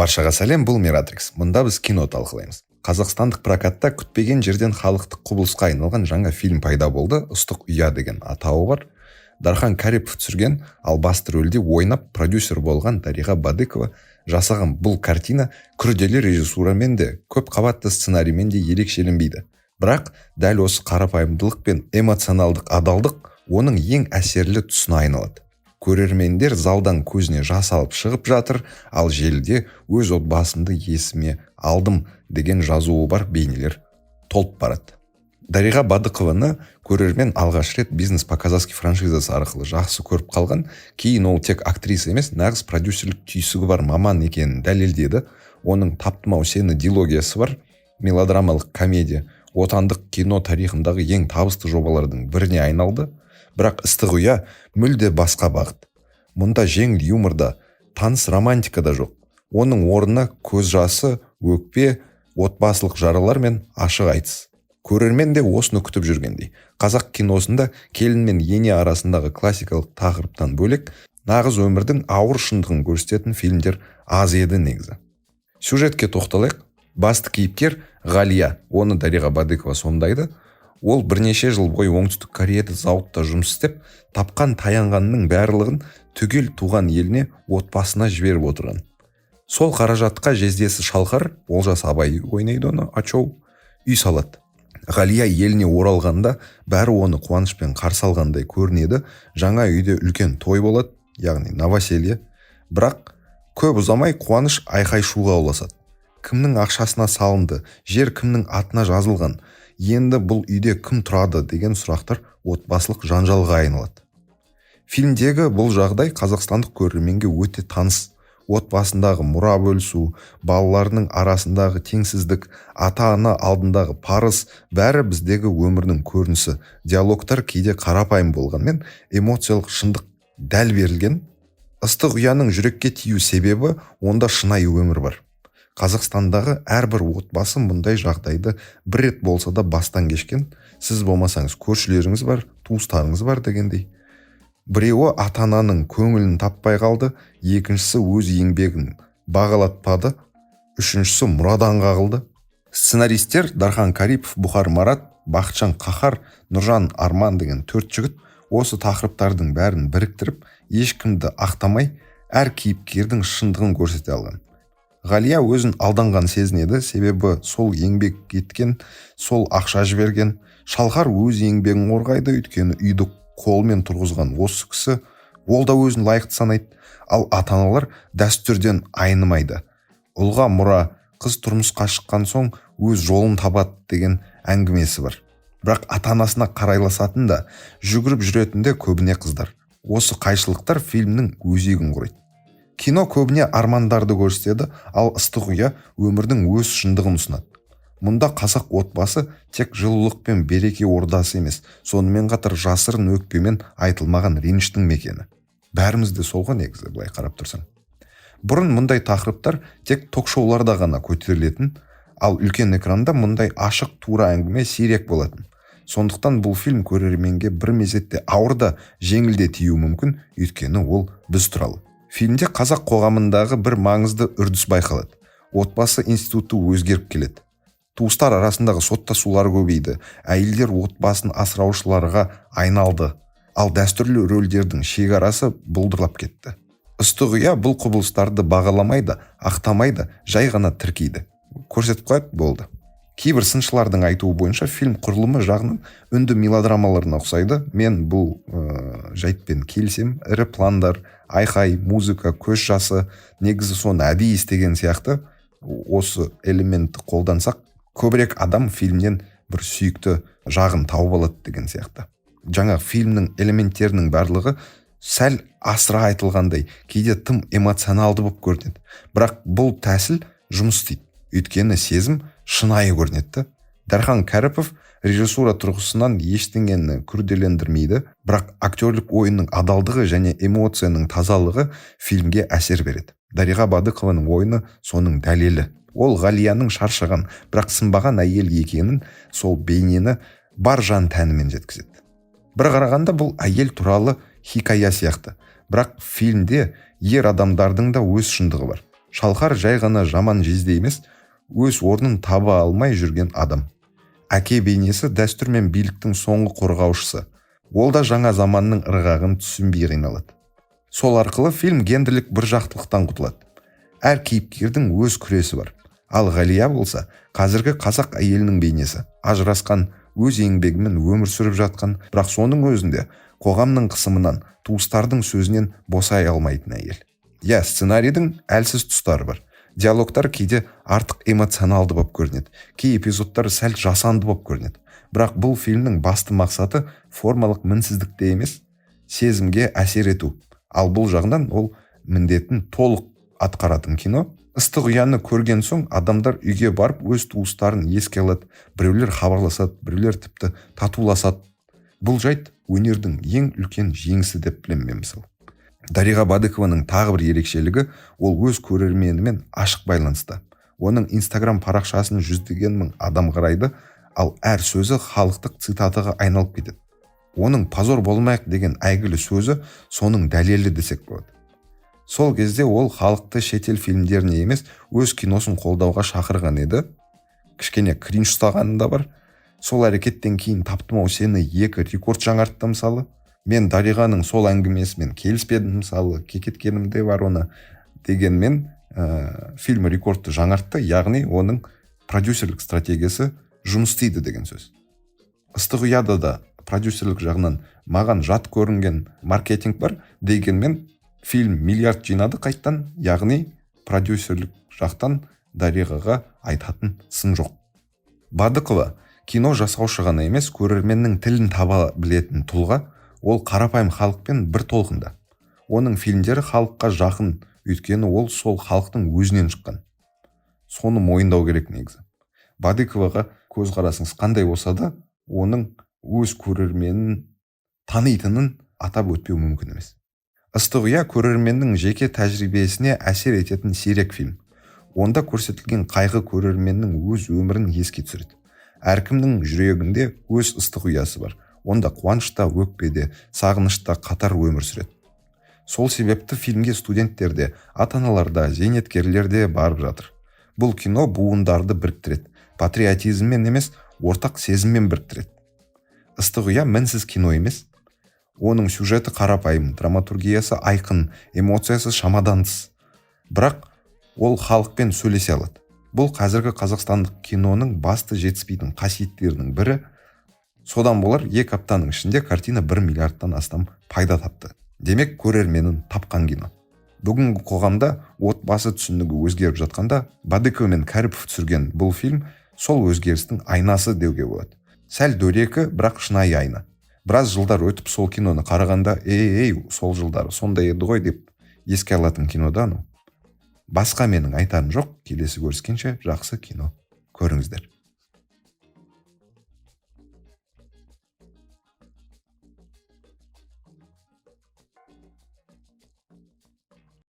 Баршаға сәлем, бұл Миратрикс. Мұнда біз кино талқылаймыз. Қазақстандық прокатта күтпеген жерден халықтық құбылысқа айналған жаңа фильм пайда болды. Ыстық ұя деген атауы бар. Дархан Кәріпов түсірген, ал басты рөлде ойнап продюсер болған Дариға Бадыкова жасаған бұл картина күрделі режиссурамен де, көп қабатты сценариймен де ерекшеленбейді. Бірақ дәл осы қарапайымдылық пен эмоционалдық адалдық оның ең әсерлі тұсына айналады. Көрермендер залдан көзіне жас алып шығып жатыр, ал желіде өз отбасымды есіме алдым деген жазуы бар бейнелер толып барады. Дариға Бадыкованы көрермен алғаш рет бизнес по-казахски франшизасы арқылы жақсы көріп қалған, кейін ол тек актриса емес, нағыз продюсерлік түйсігі бар маман екенін дәлелдеді. Оның таптымау сені дилогиясы бар, мелодрамалық комедия отандық кино тарихындағы ең табысты жобалардың біріне айналды. Бірақ ыстық ұя мүлде басқа бағыт. Мұнда жеңіл юморда, таныс романтика да жоқ. Оның орнына көз жасы, өкпе, отбасылық жаралар мен ашық айтыс. Көрермен де осыны күтіп жүргендей. Қазақ киносында келін мен ене арасындағы классикалық тақырыптан бөлек, нағыз өмірдің ауыр шындығын көрсететін фильмдер аз еді негізі. Сюжетке тоқталайық. Басты кейіпкер Ғалия, оны Дариға Бадыкова сомдайды. Ол бірнеше жыл бойы оңтүстік Кореяда зауытта жұмыс істеп, тапқан таянғанның барлығын түгел туған еліне, отбасына жіберіп отырған. Сол қаражатқа жездесі Шалқар, Олжас Абай ойнайды оны, Ачоу, үй салады. Ғалия еліне оралғанда бәрі оны қуанышпен қарсы алғандай көрінеді. Жаңа үйде үлкен той болады, яғни новоселье. Бірақ көп ұзамай қуаныш айқай-шуға ұласады. Кімнің ақшасына салынды, жер кімнің атына жазылған, енді бұл үйде кім тұрады деген сұрақтар отбасылық жанжалға айналады. Фильмдегі бұл жағдай қазақстандық көрерменге өте таныс. Отбасындағы мұра бөлісу, балаларының арасындағы теңсіздік, ата-ана алдындағы парыз, бәрі біздегі өмірдің көрінісі. Диалогтар кейде қарапайым болғанмен, эмоциялық шындық дәл берілген. Ыстық ұяның жүрекке тию себебі онда шынайы өмір бар. Қазақстандағы әрбір отбасы мұндай жағдайды бір рет болса да бастан кешкен. Сіз болмасаңыз көршілеріңіз бар, туыстарыңыз бар дегендей. Біреуі ата-ананың көңілін таппай қалды, екіншісі өз еңбегін бағалатпады, үшіншісі мұрадан қағылды. Сценаристер Дархан Кәріпов, Бұхар Марат, Бақытжан Қахар, Нұржан Арман деген 4 жігіт осы тақырыптардың бәрін біріктіріп, ешкімді ақтамай, әр кейіпкердің шындығын көрсете алған. Ғалия өзін алданған сезінеді, себебі сол еңбек еткен, сол ақша жіберген. Шалқар өз еңбегін қорғайды, өйткені үйді қолмен тұрғызған осы кісі, ол да өзін лайықты санайды. Ал ата-аналар дәстүрден айнымайды. Ұлға мұра, қыз тұрмысқа шыққан соң өз жолын табады деген әңгімесі бар. Бірақ ата-анасына қарайласатын да, жүгіріп жүретін де көбіне қыздар. Осы қайшылықтар фильмнің өзегін құрайды. Кино көбіне армандарды көрсетеді, ал ыстық ұя өмірдің өз шындығын ұсынады. Мұнда қазақ отбасы тек жылулық пен береке ордасы емес, сонымен қатар жасырын өкпемен айтылмаған реніштің мекені. Бәрімізде сол ғой негізі, былай қарап тұрсаң. Бұрын мұндай тақырыптар тек ток-шоуларда ғана көтерілетін, ал үлкен экранда мұндай ашық тура әңгіме сирек болатын. Сондықтан бұл фильм көрерменге бір мезетте ауыр да жеңіл де тиюі мүмкін, өйткені ол біз туралы. Фильмде қазақ қоғамындағы бір маңызды үрдіс байқалады. Отбасы институты өзгеріп келеді. Туыстар арасындағы соттасулар көбейді, әйелдер отбасын асыраушыларға айналды, ал дәстүрлі рөлдердің шекарасы бұлдырлап кетті. Ыстық ұя бұл құбылыстарды бағаламайды, ақтамайды, жай ғана тіркейді. Көрсетіп қойып болды. Кейбір сыншылардың айтуы бойынша фильм құрылымы жағынан үнді мелодрамаларына ұқсайды. Мен бұл жайтпен келісем. Ірі пландар, айқай, музыка, көз жасы, негізі соны әдейі істеген сияқты осы элементті қолдансақ, көбірек адам фильмнен бір сүйікті жағын тауып алады деген сияқты. Жаңа фильмнің элементтерінің барлығы сәл асыра айтылғандай, кейде тым эмоционалды болып көрінеді. Бірақ бұл тәсіл жұмыс істейді. Өйткені сезім шынайы көрінеді. Дархан Кәріпов режиссура тұрғысынан ештеңені күрделендірмейді, бірақ актерлік ойынның адалдығы және эмоцияның тазалығы фильмге әсер береді. Дариға Бадыкованың ойыны соның дәлелі. Ол Ғалияның шаршаған, бірақ сынбаған әйел екенін, сол бейнені бар жан тәнімен жеткізеді. Бір қарағанда бұл әйел туралы хикая сияқты, бірақ фильмде ер адамдардың да өз шындығы бар. Шалқар жай ғана жаман жезде емес, өз орнын таба алмай жүрген адам. Әке бейнесі дәстүр мен биліктің соңғы қорғаушысы. Ол да жаңа заманның ырғағын түсінбей қиналады. Сол арқылы фильм гендерлік біржақтылықтан құтылады. Әр кейіпкердің өз күресі бар. Ал Ғалия болса, қазіргі қазақ әйелінің бейнесі. Ажырасқан, өз еңбегімен өмір сүріп жатқан, бірақ соның өзінде қоғамның қысымынан, туыстардың сөзінен босай алмайтын әйел. Сценарийдің әлсіз тұстары бар. Диалогтар кейде артық эмоционалды болып көрінеді. Кей эпизодтар сәл жасанды болып көрінеді. Бірақ бұл фильмнің басты мақсаты формалық мінсіздікте емес, сезімге әсер ету. Ал бұл жағынан ол міндетін толық атқаратын кино. Ыстық ұяны көрген соң адамдар үйге барып өз туыстарын еске алады. Біреулер хабарласады, біреулер тіпті татуласады. Бұл жайт өнердің ең үлкен жеңісі деп білемін мен мысалы. Дариға Бадыкованың тағы бір ерекшелігі ол өз көрерменімен ашық байланыста. Оның Instagram парақшасын жүздеген мың адам қарайды, ал әр сөзі халықтық цитатаға айналып кетеді. Оның позор болмайық деген әйгілі сөзі соның дәлелі десек болады. Сол кезде ол халықты шетел фильмдеріне емес, өз киносын қолдауға шақырған еді. Кішкене кринж ұстағаны да бар. Сол әрекеттен кейін таптым-ау сені 2 рекорд жаңартты мысалы. Мен Дариғаның сол әңгімесімен келіспедім мысалы, кекеткенім де бар оны. Дегенмен фильм рекордты жаңартты, яғни оның продюсерлік стратегиясы жұмыс істейді деген сөз. Ыстық ұяда да продюсерлік жағынан маған жат көрінген маркетинг бар, дегенмен фильм миллиард жинады қайттан, яғни продюсерлік жақтан Дариғаға айтатын сын жоқ. Бадыкова кино жасаушы ғана емес, көрерменнің тілін таба білетін тұлға. Ол қарапайым халықпен бір толқында. Оның фильмдері халыққа жақын, өйткені ол сол халықтың өзінен шыққан. Соны мойындау керек негізі. Бадыковаға көзқарасыңыз қандай болса да, оның өз көрерменін танитынын атап өтпеу мүмкін емес. Ыстық ұя көрерменнің жеке тәжірибесіне әсер ететін сирек фильм. Онда көрсетілген қайғы көрерменнің өз өмірін еске түсіреді. Әркімнің жүрегінде өз ыстық ұясы бар. Онда қуанышта, өкпеде, сағынышта қатар өмір сүреді. Сол себепті фильмге студенттер де, ата-аналар да, зейнеткерлер де барып жатыр. Бұл кино буындарды біріктіреді. Патриотизммен емес, ортақ сезіммен біріктіреді. Ыстық ұя мінсіз кино емес. Оның сюжеті қарапайым, драматургиясы айқын, эмоциясы шамадан тыс. Бірақ ол халықпен сөйлесе алады. Бұл қазіргі қазақстандық киноның басты жетіспейтін қасиеттерінің бірі. Содан болар 2 аптаның ішінде картина 1 миллиардтан астам пайда тапты. Демек, көрерменін тапқан кино. Бүгінгі қоғамда отбасы түсінігі өзгеріп жатқанда, Бадыкова мен Кәріпов түсірген бұл фильм сол өзгерістің айнасы деуге болады. Сәл дөрекі, бірақ шынайы айна. Біраз жылдар өтіп сол киноны қарағанда, сол жылдары сондай еді ғой деп еске алатын кинода. Басқа менің айтарым жоқ. Келесі көріскенше жақсы кино көріңіздер.